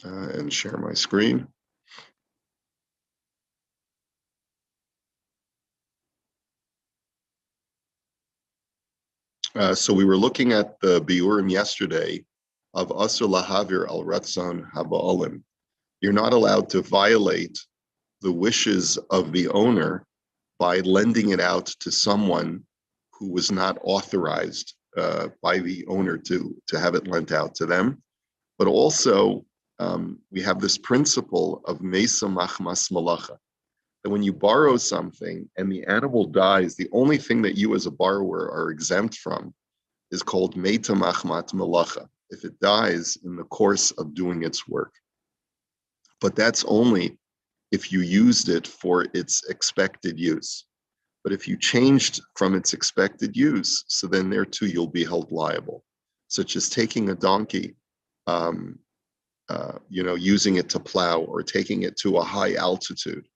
and share my screen. So we were looking at the biurim yesterday of asur lahavir al ratzon haba'olim. You're not allowed to violate the wishes of the owner by lending it out to someone who was not authorized by the owner to have it lent out to them. But also, we have this principle of mesa machmas malacha, that when you borrow something and the animal dies, the only thing that you as a borrower are exempt from is called meta machmat malacha, if it dies in the course of doing its work. But that's only if you used it for its expected use. But if you changed from its expected use, so then there too you'll be held liable, such as taking a donkey, using it to plow, or taking it to a high altitude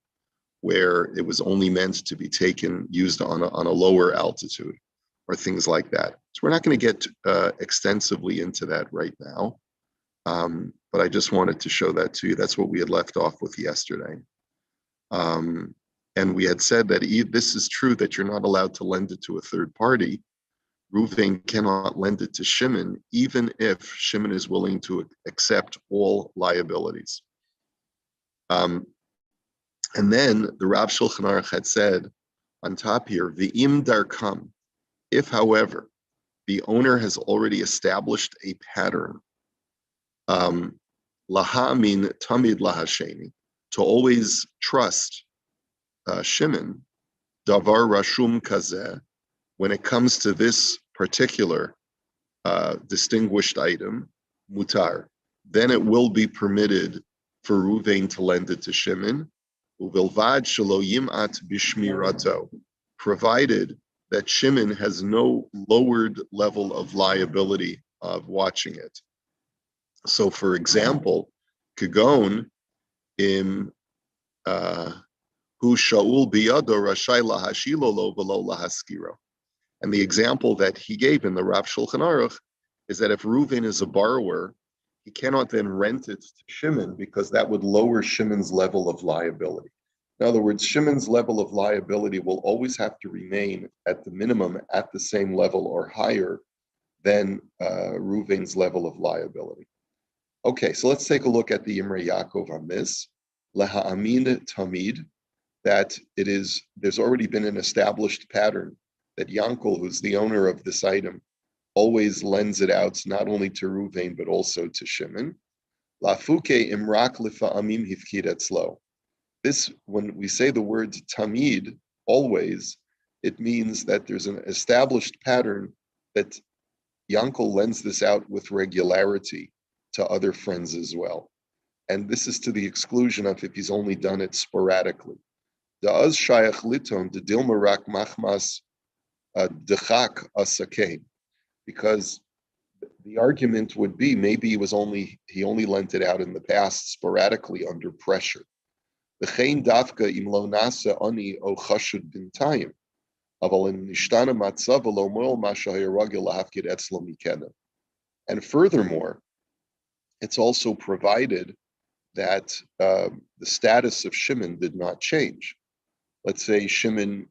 where it was only meant to be used on a lower altitude, or things like that. So we're not going to get extensively into that right now, but I just wanted to show that to you. That's what we had left off with yesterday. And we had said that this is true, that you're not allowed to lend it to a third party. Reuven cannot lend it to Shimon, even if Shimon is willing to accept all liabilities. And then the Rav Shulchan Aruch had said on top here, V'im darkam, if, however, the owner has already established a pattern, laha min tamid lahasheni, to always trust Shimon, davar rashum kazeh, when it comes to this particular distinguished item, mutar, then it will be permitted for Reuven to lend it to Shimon, uvilvad shelo yimat bishmirato, provided that Shimon has no lowered level of liability of watching it. So, for example, kagon im hu shaul biyado rashai lahashilo lo velo lahaskiro. And the example that he gave in the Rav Shulchan Aruch is that if Reuven is a borrower, he cannot then rent it to Shimon, because that would lower Shimon's level of liability. In other words, Shimon's level of liability will always have to remain at the minimum at the same level or higher than Reuven's level of liability. Okay, so let's take a look at the Imrei Yaakov on this. Leha'amin tamid, that there's already been an established pattern that Yaakov, who's the owner of this item, always lends it out not only to Reuven but also to Shimon. Lafuke imrak lifa'amim hifkid etzlo. This, when we say the word tamid, always, it means that there's an established pattern that Yaakov lends this out with regularity to other friends as well. And this is to the exclusion of if he's only done it sporadically. Da'az shayach liton de dilma rak machmas dechak asake, because the argument would be maybe he only lent it out in the past sporadically under pressure. V'chein dafka im lo nasa ani o chashud bintayim, aval im nishtana matzav lo moel masha hayaragil lahafkid etzlo mikena. And furthermore, it's also provided that the status of Shimon did not change. Let's say Shimon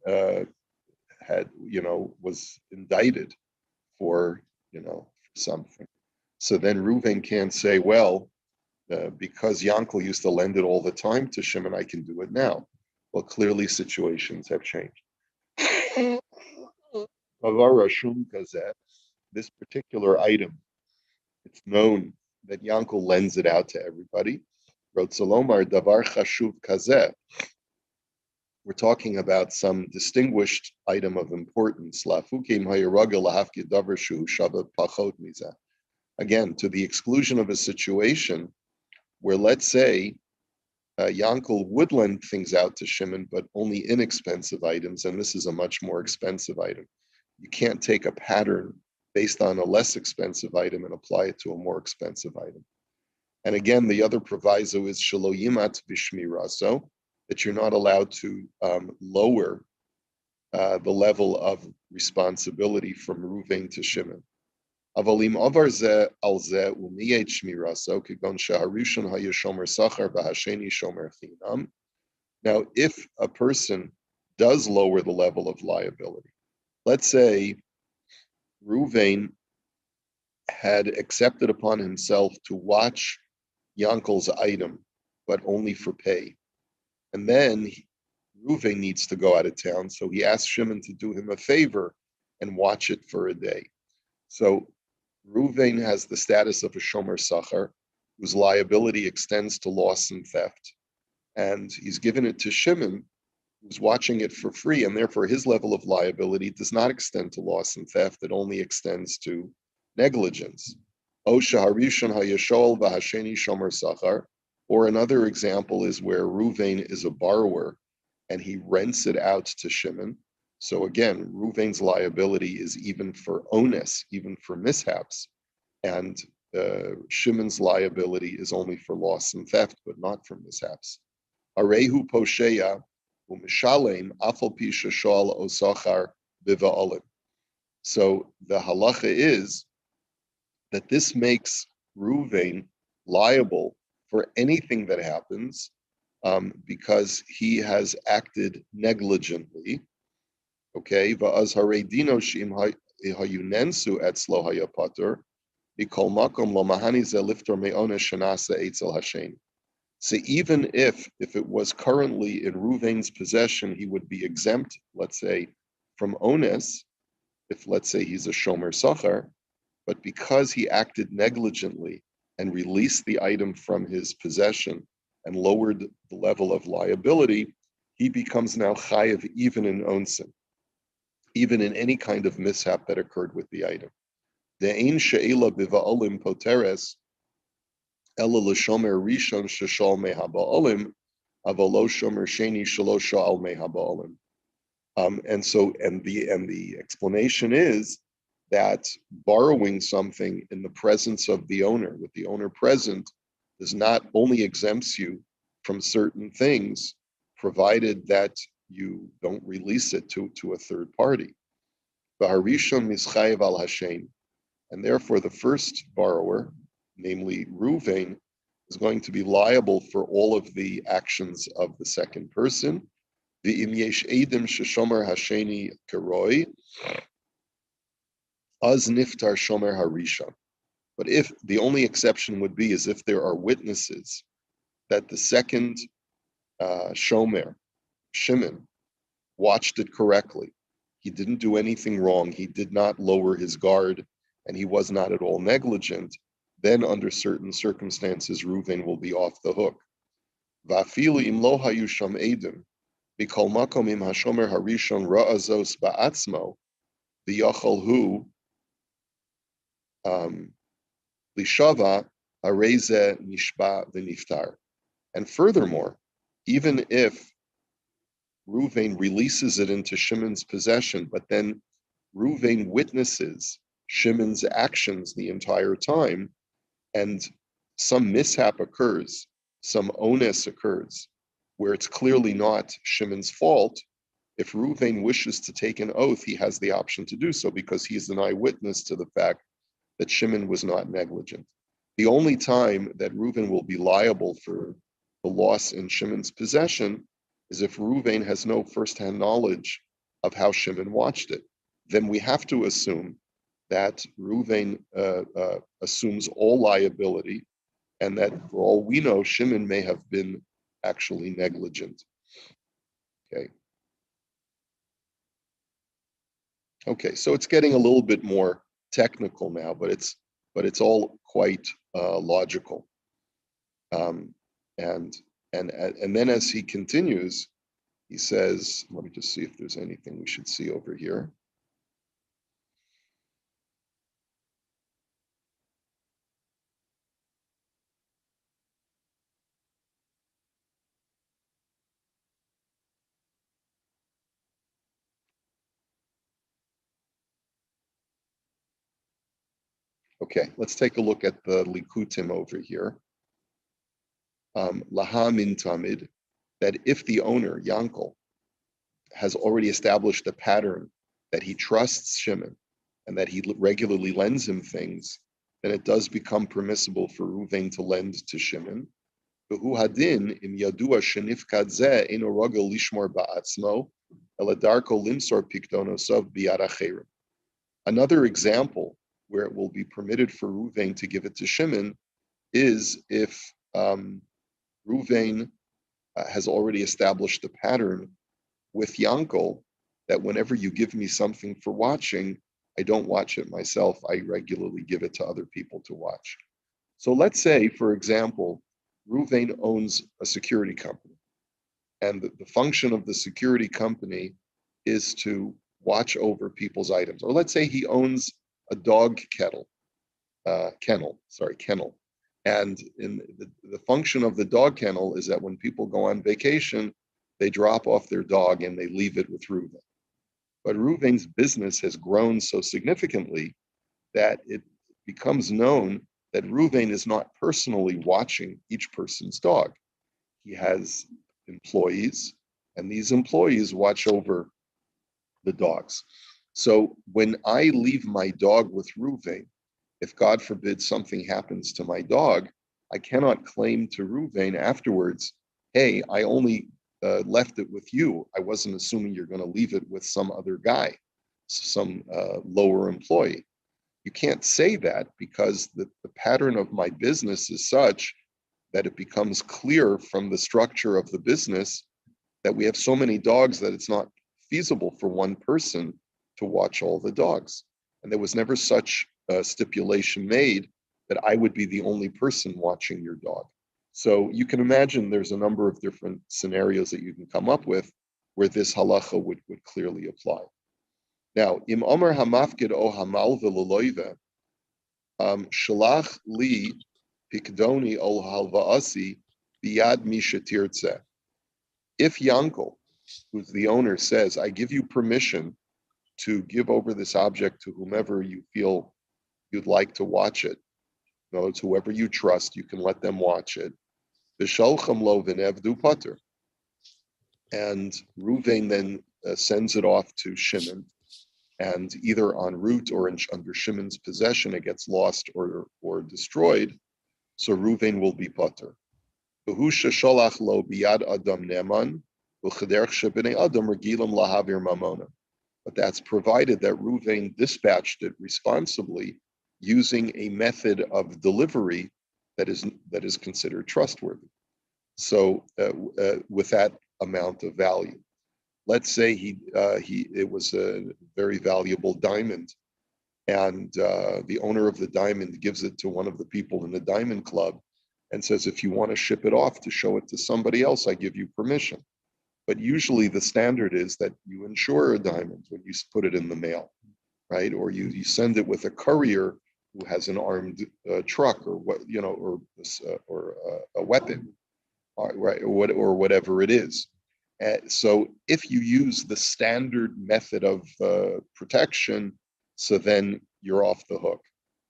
was indicted for something. So then Reuven can't say, well, because Yankel used to lend it all the time to Shimon, I can do it now. Well, clearly situations have changed. This particular item, it's known that Yankel lends it out to everybody. Davar chashuv kazeh. We're talking about some distinguished item of importance. Again, to the exclusion of a situation where, let's say, Yankel would lend things out to Shimon, but only inexpensive items, and this is a much more expensive item. You can't take a pattern based on a less expensive item and apply it to a more expensive item. And again, the other proviso is shelo yimat bishmiraso, that you're not allowed to lower the level of responsibility from Reuven to Shimon. Avalim avar ze al ze umiyet shmiraso kigon shaharishon hayashomer sachar v'hasheni shomer chinam. Now, if a person does lower the level of liability, let's say Ruvain had accepted upon himself to watch Yankel's item, but only for pay. And then Ruvain needs to go out of town, so he asks Shimon to do him a favor and watch it for a day. So Ruvain has the status of a shomer sachar, whose liability extends to loss and theft. And he's given it to Shimon, who's watching it for free, and therefore his level of liability does not extend to loss and theft, it only extends to negligence. O shaharishon hayashol v'hasheni shomer sachar. Or another example is where Ruvain is a borrower and he rents it out to Shimon. So again, Ruvain's liability is even for onus, even for mishaps, and Shimon's liability is only for loss and theft, but not for mishaps. Arehu posheya u'mishalem afal pi shashal osachar biva'olim. So the halacha is that this makes Ruvain liable for anything that happens because he has acted negligently. Okay, va'az haredino shim hayunensu etzlo hayapater bikol makom lo mahani ze liftor me'ona shanasa etzel hashem. So even if it was currently in Ruvain's possession, he would be exempt, let's say, from onus, if let's say he's a shomer sachar, but because he acted negligently and released the item from his possession and lowered the level of liability, he becomes now chayav even in onsin, even in any kind of mishap that occurred with the item. De'ein she'ela biva'olim poteres ela l'shomer rishon sheshal mehaba'olim avalo shomer sheni shelo sha'al mehaba'olim. And the explanation is that borrowing something in the presence of the owner, with the owner present, does not only exempts you from certain things, provided that you don't release it to a third party. V'harishon mischayev al hashem, and therefore the first borrower, namely Ruvain, is going to be liable for all of the actions of the second person. V'im yesh edim sheshomer hasheni keroi, az niftar shomer harishon. But if the only exception would be is if there are witnesses that the second shomer, Shimon, watched it correctly. He didn't do anything wrong. He did not lower his guard, and he was not at all negligent. Then, under certain circumstances, Reuven will be off the hook. Va'afilu im lo hayu sham edim, b'kol makom im hashomer harishon ra'azos ba'atzmo, v'yachol hu lishava areze nishba v'niftar. And furthermore, even if Reuven releases it into Shimon's possession, but then Reuven witnesses Shimon's actions the entire time, and some mishap occurs, some onus occurs, where it's clearly not Shimon's fault. If Reuven wishes to take an oath, he has the option to do so because he is an eyewitness to the fact that Shimon was not negligent. The only time that Reuven will be liable for the loss in Shimon's possession is if Reuven has no firsthand knowledge of how Shimon watched it. Then we have to assume that Reuven assumes all liability, and that for all we know, Shimon may have been actually negligent. Okay. Okay, so it's getting a little bit more technical now, but it's all quite logical. And then as he continues, he says, let me just see if there's anything we should see over here. Okay, let's take a look at the Likutim over here. Laha min tamid, that if the owner, Yankel, has already established a pattern that he trusts Shimon, and that he regularly lends him things, then it does become permissible for Ruvain to lend to Shimon. Behu hadin im yadua shenifkad zeh eno rogel lishmor ba'atzmo eladarko limsor pikdonosav biyad acherim. Another example where it will be permitted for Ruvain to give it to Shimon is if Ruvain has already established a pattern with Yaakov that whenever you give me something for watching, I don't watch it myself. I regularly give it to other people to watch. So let's say, for example, Ruvain owns a security company, and the function of the security company is to watch over people's items. Or let's say he owns a dog kennel. And in the function of the dog kennel is that when people go on vacation, they drop off their dog and they leave it with Ruvain. But Ruvain's business has grown so significantly that it becomes known that Ruvain is not personally watching each person's dog. He has employees, and these employees watch over the dogs. So when I leave my dog with Ruvain, if God forbid something happens to my dog, I cannot claim to Ruvain afterwards, hey, I only left it with you. I wasn't assuming you're going to leave it with some other guy, some lower employee. You can't say that because the pattern of my business is such that it becomes clear from the structure of the business that we have so many dogs that it's not feasible for one person to watch all the dogs. And there was never such a stipulation made that I would be the only person watching your dog. So you can imagine there's a number of different scenarios that you can come up with where this halacha would clearly apply. Now, im omer hamafkid o hamal v'leloive, shalach li pikdoni ol halvaasi biyad misha tirtzeh. If Yaakov, who's the owner, says, I give you permission to give over this object to whomever you feel you'd like to watch it, in other words, whoever you trust, you can let them watch it. V'shalcham lo v'nevdu pater. And Ruvain then sends it off to Shimon, and either en route or under Shimon's possession, it gets lost or destroyed. So Ruvain will be pater. V'hu shesholach lo biyad adam neman v'chederch shebnei adam regilam lahavir mamona. But that's provided that Ruvain dispatched it responsibly using a method of delivery that is considered trustworthy. So with that amount of value, let's say it was a very valuable diamond, and the owner of the diamond gives it to one of the people in the diamond club and says, if you want to ship it off to show it to somebody else, I give you permission. But usually the standard is that you insure a diamond when you put it in the mail, right? Or you send it with a courier who has an armed truck or a weapon, right? Or whatever it is. So if you use the standard method of protection, so then you're off the hook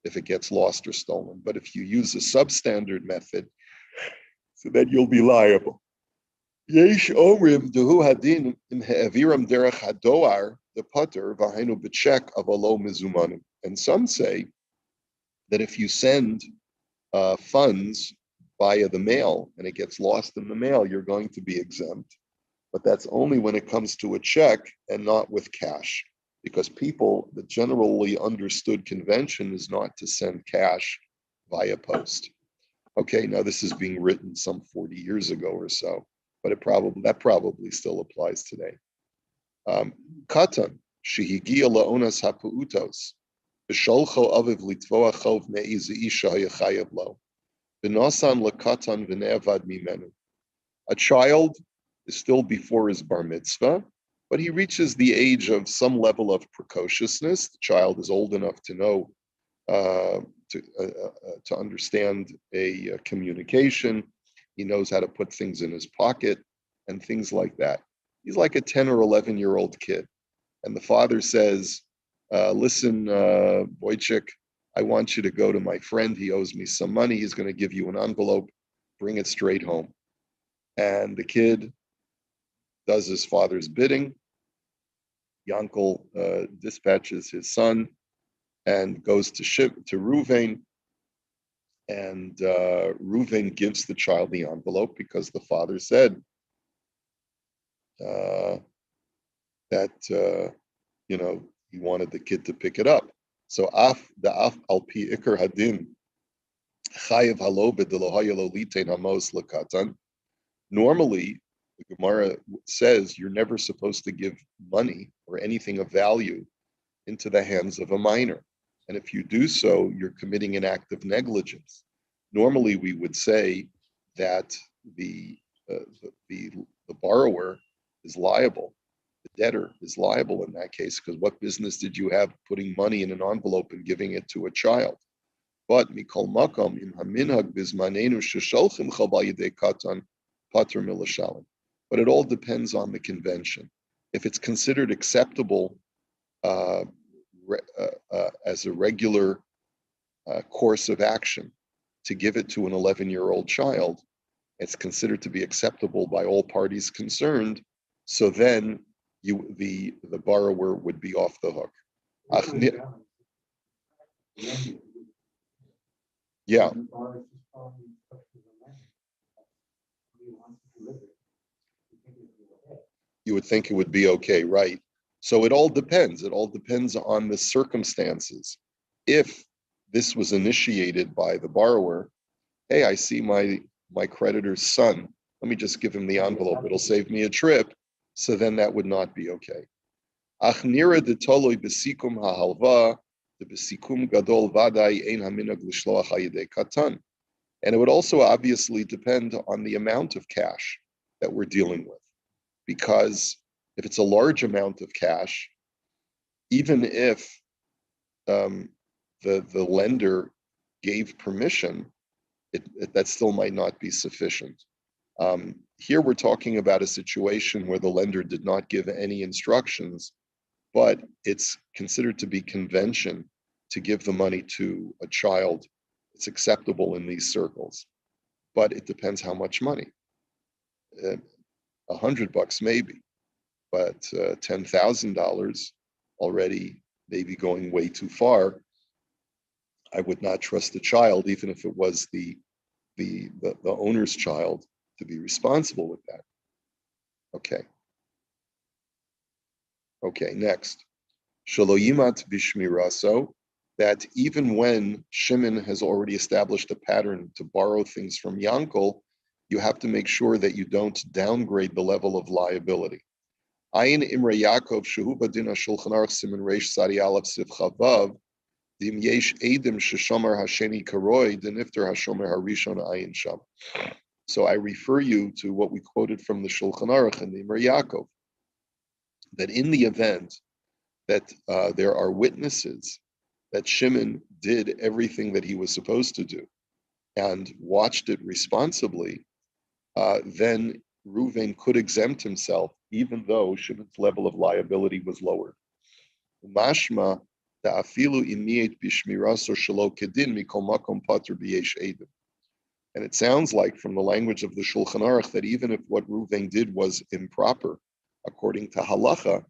if it gets lost or stolen. But if you use a substandard method, so then you'll be liable. Yesh omrim dehu hadin im he'aviram derech hadoar the putter v'hainu b'check avalo mizumanim. And some say that if you send funds via the mail and it gets lost in the mail, you're going to be exempt. But that's only when it comes to a check and not with cash, because the generally understood convention is not to send cash via post. Okay, now this is being written some 40 years ago or so, but that probably still applies today. Katan shehigia laonas hapuutos b'sholcho aviv litvoa chov me'iz isha hayachayev lo b'nosan lekatan v'ne'avad mimenu. A child is still before his bar mitzvah, but he reaches the age of some level of precociousness. The child is old enough to know, to understand a communication. He knows how to put things in his pocket and things like that. He's like a 10 or 11-year-old kid. And the father says, listen, Boychik, I want you to go to my friend. He owes me some money. He's going to give you an envelope. Bring it straight home. And the kid does his father's bidding. Yankel dispatches his son and goes to Reuven, and Reuven gives the child the envelope because the father said that he wanted the kid to pick it up. So af al pi ikar hadin chayev halo b'delohaya litein hamos lekatan. Normally, the Gemara says you're never supposed to give money or anything of value into the hands of a minor. And if you do so, you're committing an act of negligence. Normally, we would say that the borrower is liable. The debtor is liable in that case, because what business did you have putting money in an envelope and giving it to a child? But mikol makom im haminhag bizmanenu shesholchim chabal yedei katan pater milashalim. But it all depends on the convention. If it's considered acceptable as a regular course of action to give it to an 11-year-old child, it's considered to be acceptable by all parties concerned. So then the borrower would be off the hook. Yeah. You would think it would be okay, right? So it all depends. It all depends on the circumstances. If this was initiated by the borrower, hey, I see my creditor's son. Let me just give him the envelope. It'll save me a trip. So then that would not be okay. Achnira de toloi besikum hahalva, the besikum gadol vadai ein haminag lishloach hayidei katan. And it would also obviously depend on the amount of cash that we're dealing with. Because if it's a large amount of cash, even if the lender gave permission, that still might not be sufficient. Here we're talking about a situation where the lender did not give any instructions, but it's considered to be convention to give the money to a child. It's acceptable in these circles, but it depends how much money. $100 maybe, but $10,000 already maybe going way too far. I would not trust the child, even if it was the owner's child, to be responsible with that. Okay, next. Shaloyimat bishmiraso, that even when Shimon has already established a pattern to borrow things from Yankel, you have to make sure that you don't downgrade the level of liability. Ayin Imrei Yaakov shehu badin hashulchan aruch siman reish sari aleph siv chavav dim yesh edim sheshomer hasheni karoi denifter hashomer harishon ayin sham. So I refer you to what we quoted from the Shulchan Aruch and the Imrei Yaakov, that in the event that there are witnesses that Shimon did everything that he was supposed to do and watched it responsibly, then Reuven could exempt himself, even though Shimon's level of liability was lowered. Mashma ta'afilu imiyet bishmiraso shelo kedin mikol makom pater b'yesh edim. And it sounds like from the language of the Shulchan Aruch that even if what Reuven did was improper, according to halacha,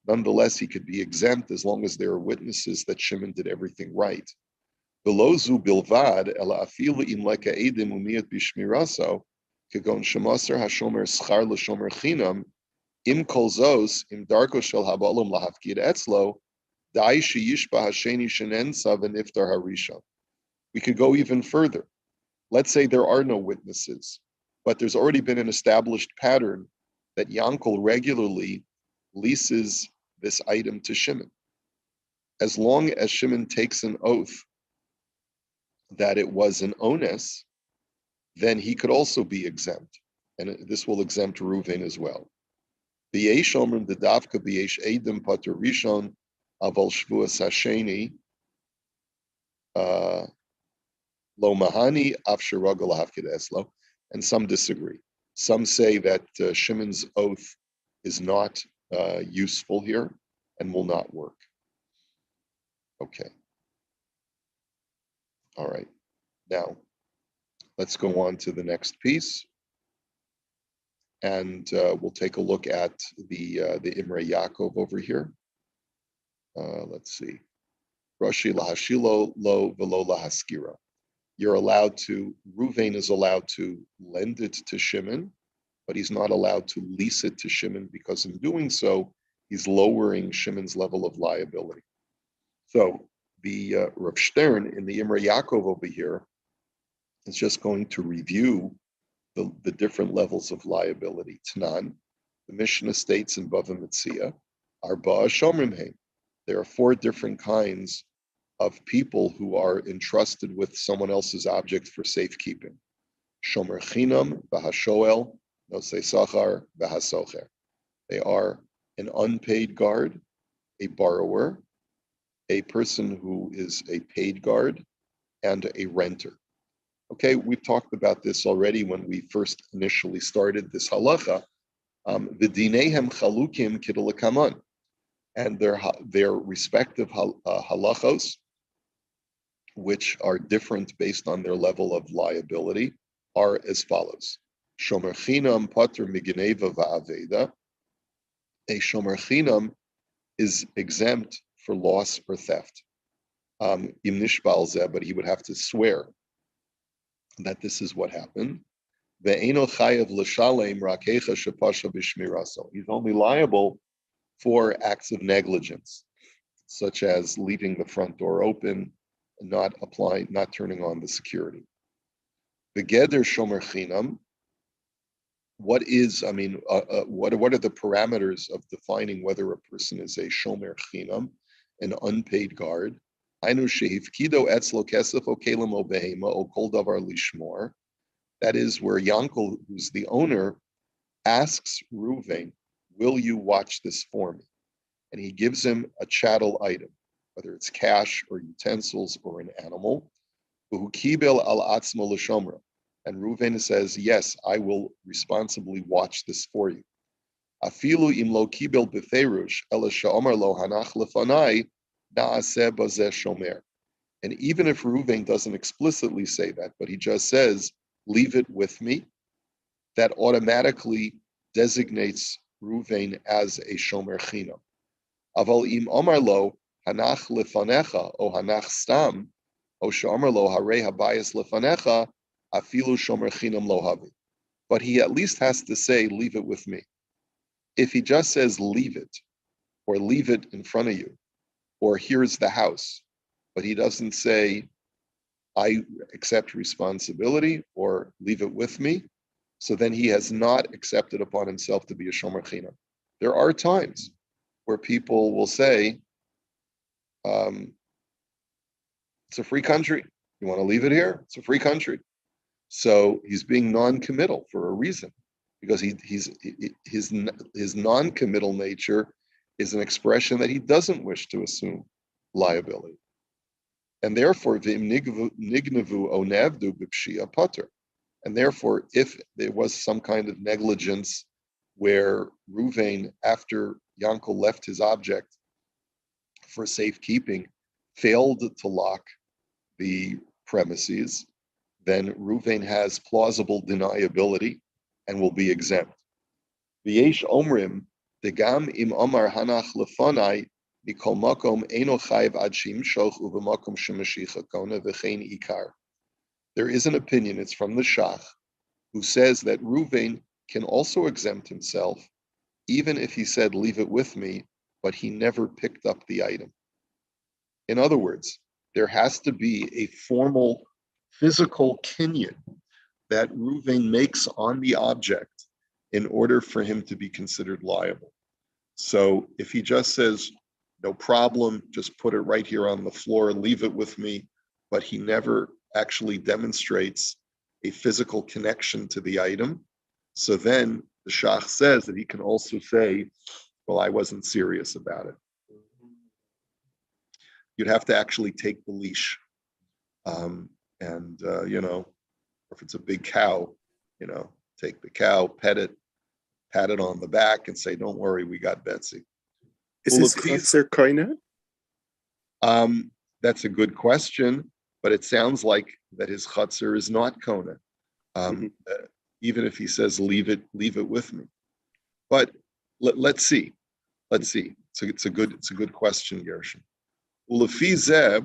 nonetheless he could be exempt as long as there are witnesses that Shimon did everything right. Below zu bilvad ela afilu im leka edim umiyet bishmiraso kegon shemasar hashomer schar l'shomer chinam im kol zos im darko shel habalim lahafkid etzlo dai sheyishba hasheni shenensa v'niftar harishon. We could go even further. Let's say there are no witnesses, but there's already been an established pattern that Yankel regularly leases this item to Shimon. As long as Shimon takes an oath that it was an onus, then he could also be exempt. And this will exempt Reuven as well. B'yesh omrim dedavka b'yesh edim pater rishon aval shvuas hasheni lo mahani af sheragal lahafkid eslo. And some disagree. Some say that Shimon's oath is not useful here and will not work. Okay. All right. Now, let's go on to the next piece. And we'll take a look at the Imrei Yaakov over here. Let's see. Rashi lahashilo lo velo lahaskira. You're allowed to, Ruvain is allowed to lend it to Shimon, but he's not allowed to lease it to Shimon because in doing so, he's lowering Shimon's level of liability. So the Rav Stern in the Imrei Yaakov over here is just going to review the different levels of liability. Tanan, the Mishnah states in Bava Metzia, Arba Shomrim Heim. There are 4 different kinds of people who are entrusted with someone else's object for safekeeping. Shomer Chinam, V'hashoel, Nosei Sachar, V'hasocher. They are an unpaid guard, a borrower, a person who is a paid guard, and a renter. Okay, we've talked about this already when we first initially started this halacha. The dinehem chalukim kidalakaman, and their respective halachos, which are different based on their level of liability, are as follows. Shomer chinam pater migeneva va'aveda. A shomer chinam is exempt for loss or theft. Im nishbal zeh, but he would have to swear that this is what happened. Ve'eno chayav l'shalem rakecha shepasha b'shmiraso. He's only liable for acts of negligence, such as leaving the front door open, not turning on the security. Begeder shomer chinam. What are the parameters of defining whether a person is a shomer chinam, an unpaid guard? That is where Yankov, who's the owner, asks Ruvain, will you watch this for me? And he gives him a chattel item, whether it's cash or utensils or an animal. And Ruvain says, yes, I will responsibly watch this for you. And even if Ruvain doesn't explicitly say that, but he just says, leave it with me, that automatically designates Ruvain as a shomer chinam. Aval im omar lo hanach lefanecha o hanach stam o she'omar lo harei habayis lefanecha afilu shomer chinam lo havi. But he at least has to say, leave it with me. If he just says, leave it, or leave it in front of you, or here's the house, but he doesn't say, I accept responsibility, or leave it with me, so then he has not accepted upon himself to be a shomer chinam. There are times where people will say, it's a free country. You want to leave it here? It's a free country. So he's being non-committal for a reason, because his non-committal nature is an expression that he doesn't wish to assume liability. And therefore, nignavu onevdu b'pshia pater. And therefore, if there was some kind of negligence where Ruvain, after Yankov left his object for safekeeping, failed to lock the premises, then Ruvain has plausible deniability and will be exempt. V'yesh omrim degam im omar hanach lefanai mikol makom eno chayv ad shimshoch uvemakom shemashicha kona v'chein ikar. There is an opinion, it's from the Shach, who says that Ruvain can also exempt himself, even if he said, leave it with me, but he never picked up the item. In other words, there has to be a formal physical kinyan that Ruvain makes on the object in order for him to be considered liable. So if he just says, no problem, just put it right here on the floor, leave it with me, but he never actually demonstrates a physical connection to the item, so then the Shach says that he can also say, well, I wasn't serious about it. You'd have to actually take the leash. If it's a big cow, take the cow, pet it, pat it on the back and say, don't worry, we got Betsy. Is his chaser koine? That's a good question, but it sounds like that his chaser is not kona. Even if he says, leave it with me. But let's see. It's a good question, Gershon. ולפי זה,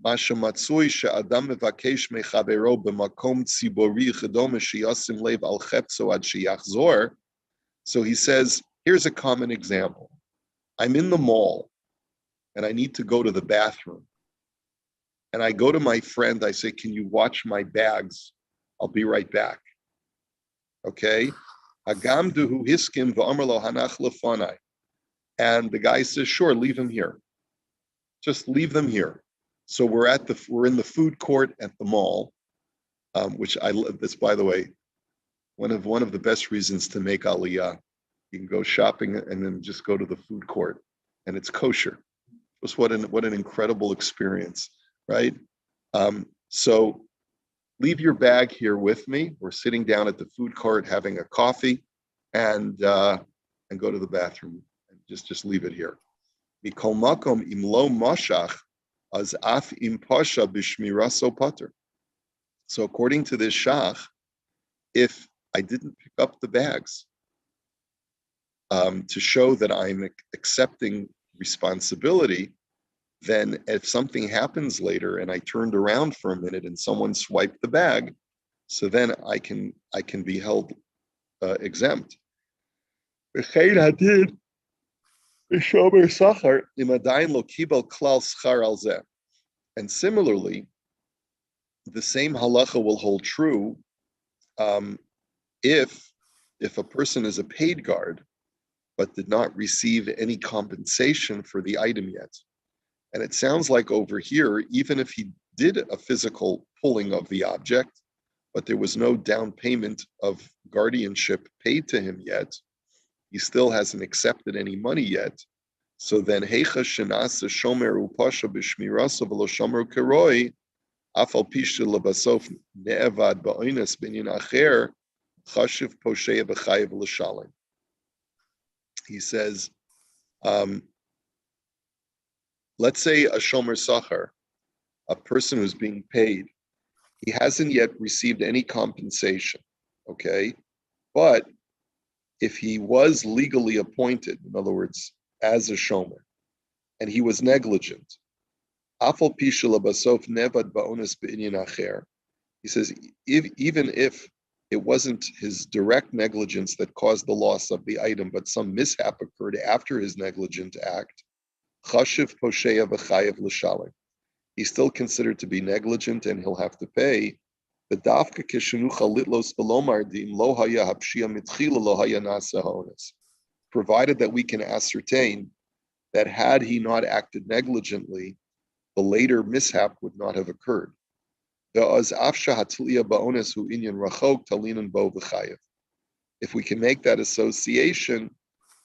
מה שמצוי שאדם מבקש מחברו במקום ציבורי כדומה שישים לב על חפצו עד שיחזור. So he says, here's a common example. I'm in the mall and I need to go to the bathroom. And I go to my friend, I say, can you watch my bags? I'll be right back. Okay? And the guy says, sure, leave them here. Just leave them here. So we're in the food court at the mall, which I love. This, by the way, one of the best reasons to make aliyah. You can go shopping and then just go to the food court, and it's kosher. Just what an incredible experience, right? So leave your bag here with me. We're sitting down at the food court having a coffee, and go to the bathroom. And just leave it here. Mikol makom im lo mashach az af im pasha b'shmiraso pater. So according to this shach, if I didn't pick up the bags to show that I'm accepting responsibility, then if something happens later and I turned around for a minute and someone swiped the bag, so then I can be held exempt. And similarly, the same halacha will hold true if a person is a paid guard but did not receive any compensation for the item yet. And it sounds like over here, even if he did a physical pulling of the object, but there was no down payment of guardianship paid to him yet, he still hasn't accepted any money yet. So then, heicha shenasa shomer upasha b'shmirasa v'lo shomer keroi, afal pisha lebasof ne'evad ba'oines binyan acher, chashiv posheya b'chayev l'shalim. He says, let's say a shomer sachar, a person who's being paid, he hasn't yet received any compensation, okay? But if he was legally appointed, in other words, as a shomer, and he was negligent, afal pisha lebasof nevad ba'ones b'inyan acher, he says, even if it wasn't his direct negligence that caused the loss of the item, but some mishap occurred after his negligent act, chashiv posheya v'chayev l'shalim. He's still considered to be negligent and he'll have to pay. The dafka kishenucha litlos v'lomar dim lo haya hapshia mitchila lo haya nasa hones. Provided that we can ascertain that had he not acted negligently, the later mishap would not have occurred. If we can make that association,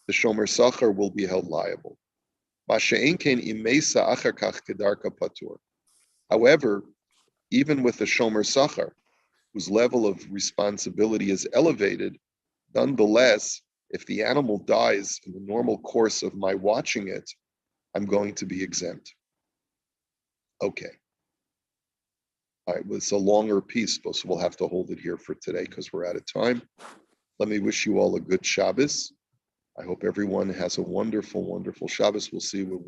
the shomer sachar will be held liable. However, even with the shomer sachar, whose level of responsibility is elevated, nonetheless, if the animal dies in the normal course of my watching it, I'm going to be exempt. Okay. All right, well, it's a longer piece, so we'll have to hold it here for today because we're out of time. Let me wish you all a good Shabbos. I hope everyone has a wonderful, wonderful Shabbos. We'll see you.